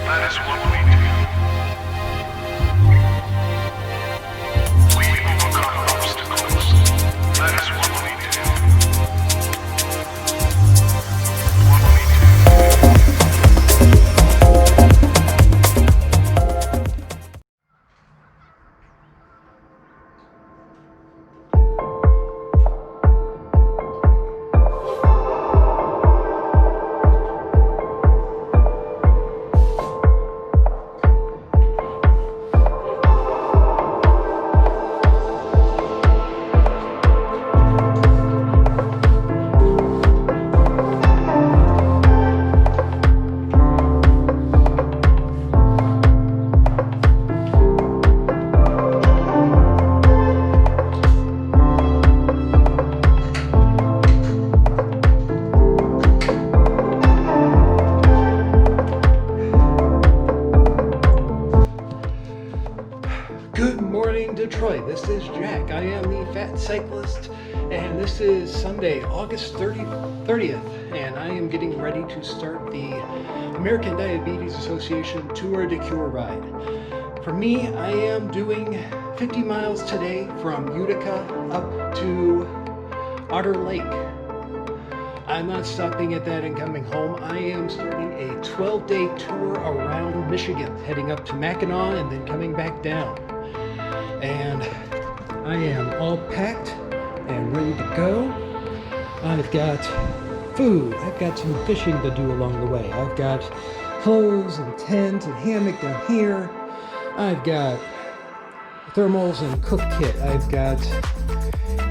That is what we do. We overcome obstacles. That is what we do. What we do. Good morning, Detroit. This is Jack. I am the Fat Cyclist, and this is Sunday, August 30th, and I am getting ready to start the American Diabetes Association Tour de Cure ride. For me, I am doing 50 miles today from Utica up to Otter Lake. I'm not stopping at that and coming home. I am starting a 12-day tour around Michigan, heading up to Mackinaw and then coming back down. And I am all packed and ready to go. I've got food. I've got some fishing to do along the way. I've got clothes and tent and hammock down here. I've got thermals and cook kit. I've got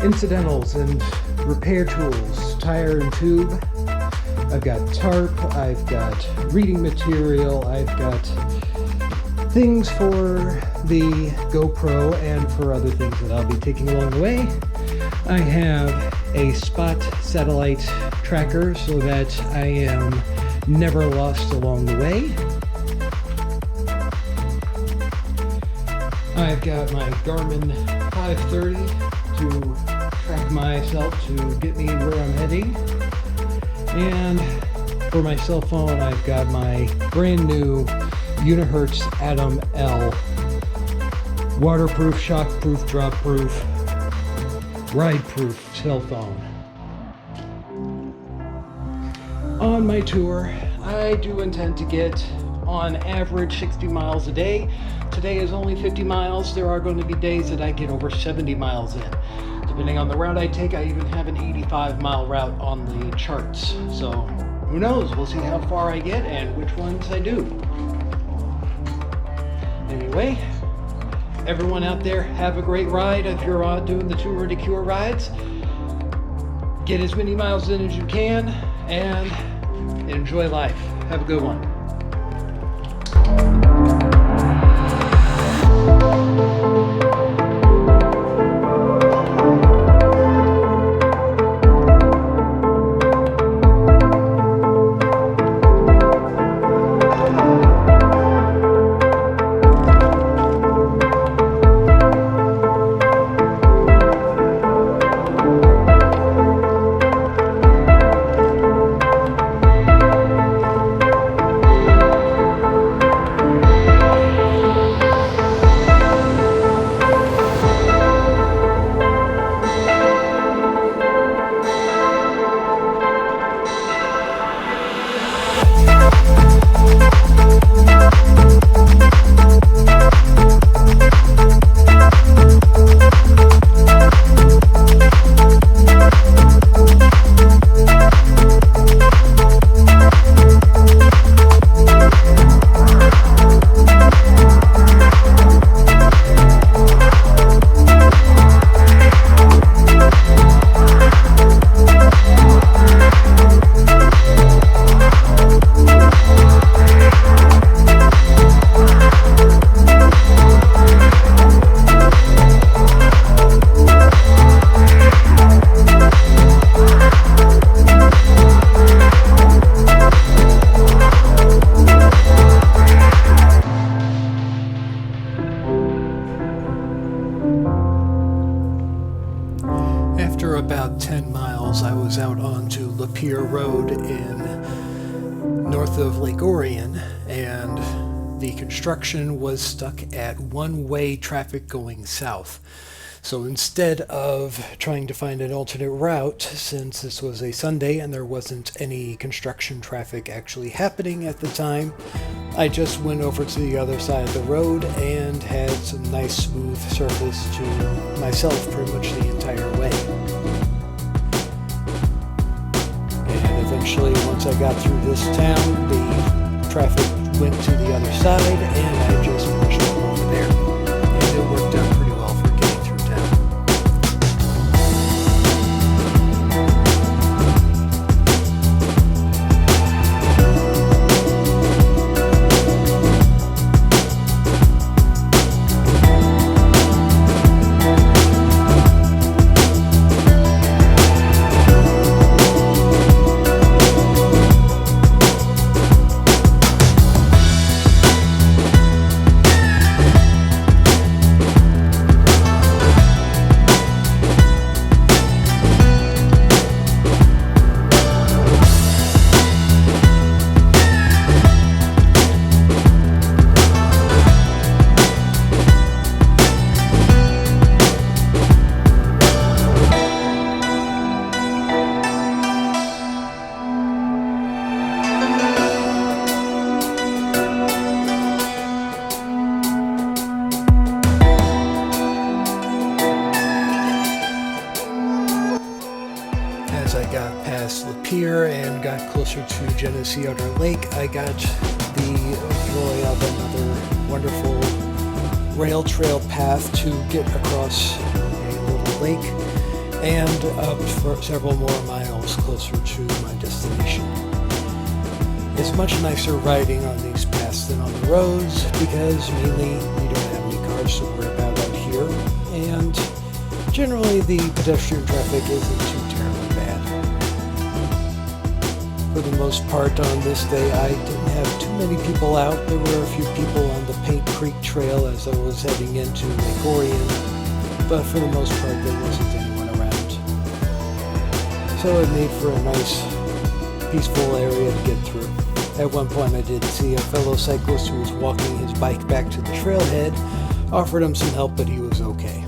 incidentals and repair tools, tire and tube. I've got tarp. I've got reading material. I've got things for the GoPro and for other things that I'll be taking along the way. I have a spot satellite tracker so that I am never lost along the way. I've got my Garmin 530 to track myself to get me where I'm heading. And for my cell phone, I've got my brand new Unihertz Atom L waterproof, shockproof, dropproof, ride-proof cell phone. On my tour, I do intend to get on average 60 miles a day. Today is only 50 miles. There are going to be days that I get over 70 miles in. Depending on the route I take, I even have an 85-mile route on the charts. So who knows? We'll see how far I get and which ones I do. Anyway, everyone out there, have a great ride. If you're doing the Tour de Cure rides, get as many miles in as you can and enjoy life. Have a good one. After about 10 miles, I was out onto Lapeer Road in north of Lake Orion, and the construction was stuck at one-way traffic going south. So instead of trying to find an alternate route, since this was a Sunday and there wasn't any construction traffic actually happening at the time, I just went over to the other side of the road and had some nice smooth surface to myself pretty much the entire way. And eventually, once I got through this town, the traffic went to the other side and I just pushed on over there. And it worked out pretty well for getting through town. As I got past Lapeer and got closer to Genesee Otter Lake, I got the joy of another wonderful rail trail path to get across a little lake and up for several more miles closer to my destination. It's much nicer riding on these paths than on the roads because mainly we don't have any cars to worry about out here, and generally the pedestrian traffic isn't too terribly bad. For the most part on this day, I didn't have too many people out. There were a few people on the Paint Creek Trail as I was heading into Lake Orion, but for the most part there wasn't anyone around. So it made for a nice, peaceful area to get through. At one point I did see a fellow cyclist who was walking his bike back to the trailhead, offered him some help, but he was okay.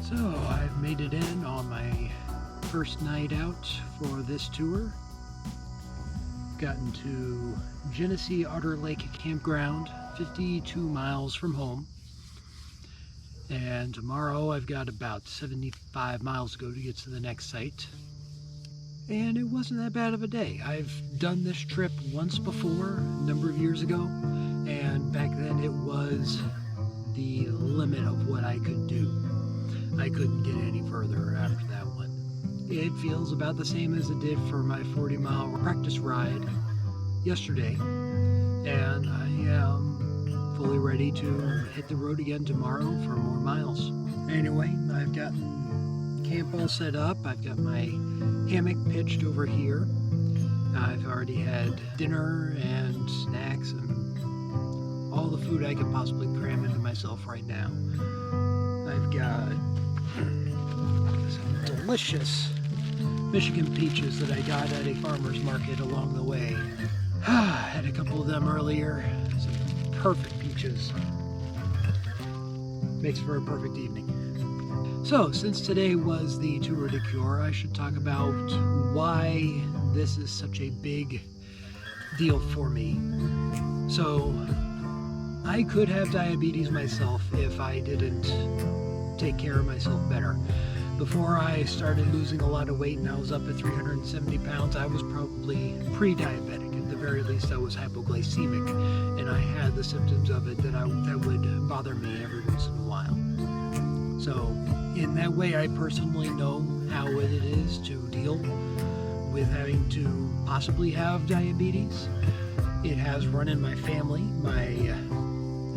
So I've made it in on my first night out for this tour. Gotten to Genesee Otter Lake Campground, 52 miles from home. And tomorrow I've got about 75 miles to go to get to the next site. And it wasn't that bad of a day. I've done this trip once before, a number of years ago, and back then it was the limit of what I could do. I couldn't get any further after that one. It feels about the same as it did for my 40-mile practice ride yesterday, and I am fully ready to hit the road again tomorrow for more miles. Anyway, I've gotten camp all set up. I've got my hammock pitched over here. I've already had dinner and snacks and all the food I could possibly cram into myself right now. I've got some delicious Michigan peaches that I got at a farmer's market along the way. Had a couple of them earlier. Some perfect peaches. Makes for a perfect evening. So, since today was the tour de cure, I should talk about why this is such a big deal for me. So, I could have diabetes myself if I didn't take care of myself better. Before I started losing a lot of weight and I was up at 370 pounds, I was probably pre-diabetic. At the very least, I was hypoglycemic, and I had the symptoms of it that would bother me every once in a while. So, in that way, I personally know how it is to deal with having to possibly have diabetes. It has run in my family. My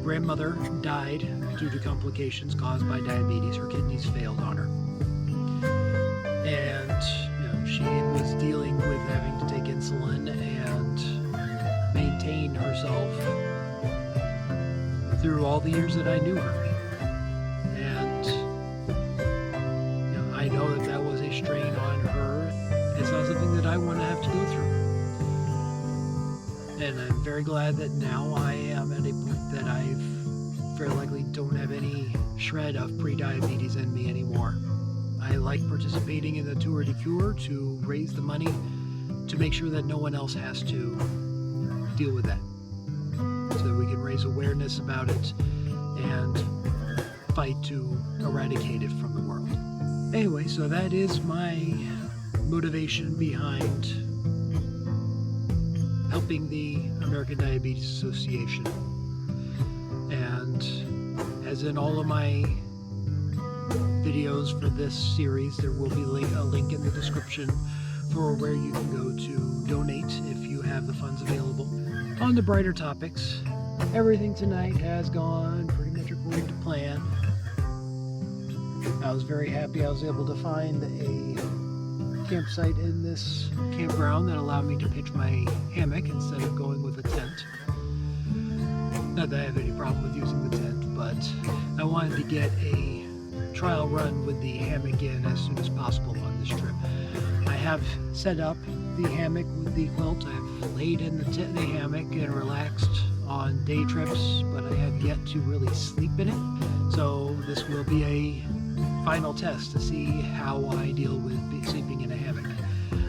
grandmother died due to complications caused by diabetes. Her kidneys failed on her. And she was dealing with having to take insulin and maintain maintain herself through all the years that I knew her. And I know that was a strain on her. It's not something that I want to have to go through. And I'm very glad that now I am at a point that I very likely don't have any shred of pre-diabetes in me anymore. I like participating in the Tour de Cure to raise the money to make sure that no one else has to deal with that, so that we can raise awareness about it and fight to eradicate it from the world. Anyway, so that is my motivation behind helping the American Diabetes Association. And as in all of my videos for this series, there will be a link in the description for where you can go to donate if you have the funds available. On the brighter topics, everything tonight has gone pretty much according to plan. I was very happy I was able to find a campsite in this campground that allowed me to pitch my hammock instead of going with a tent. Not that I have any problem with using the tent, but I wanted to get a trial run with the hammock in as soon as possible on this trip. I have set up the hammock with the quilt. I've laid in the hammock and relaxed on day trips, but I have yet to really sleep in it. So this will be a final test to see how I deal with sleeping in a hammock.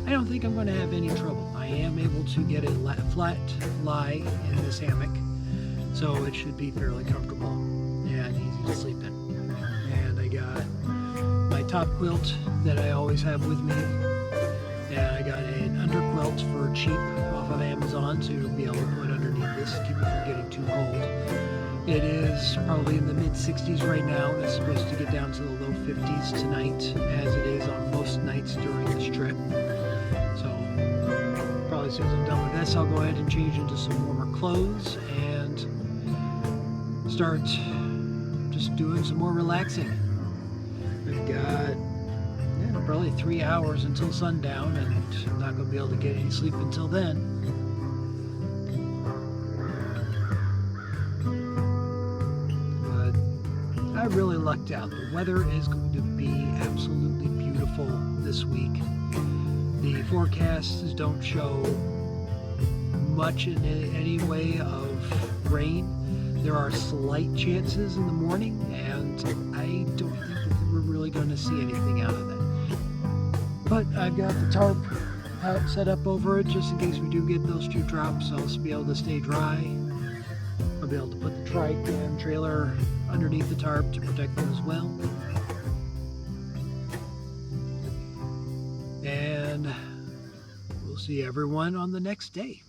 I don't think I'm going to have any trouble. I am able to get a flat lie in this hammock, so it should be fairly comfortable and easy to sleep in. And I got my top quilt that I always have with me, and I got an under quilt for cheap off of Amazon to be able to put underneath this to keep it from getting too cold. It is probably in the mid-60s right now. It's supposed to get down to the low 50s tonight, as it is on most nights during this trip. So probably as soon as I'm done with this, I'll go ahead and change into some warmer clothes and start just doing some more relaxing. We've got probably 3 hours until sundown, and I'm not going to be able to get any sleep until then. I really lucked out. The weather is going to be absolutely beautiful this week. The forecasts don't show much in any way of rain. There are slight chances in the morning, and I don't think that we're really going to see anything out of that. But I've got the tarp set up over it just in case we do get those few drops. I'll be able to stay dry. I'll be able to put the trike and trailer underneath the tarp to protect them as well. And we'll see everyone on the next day.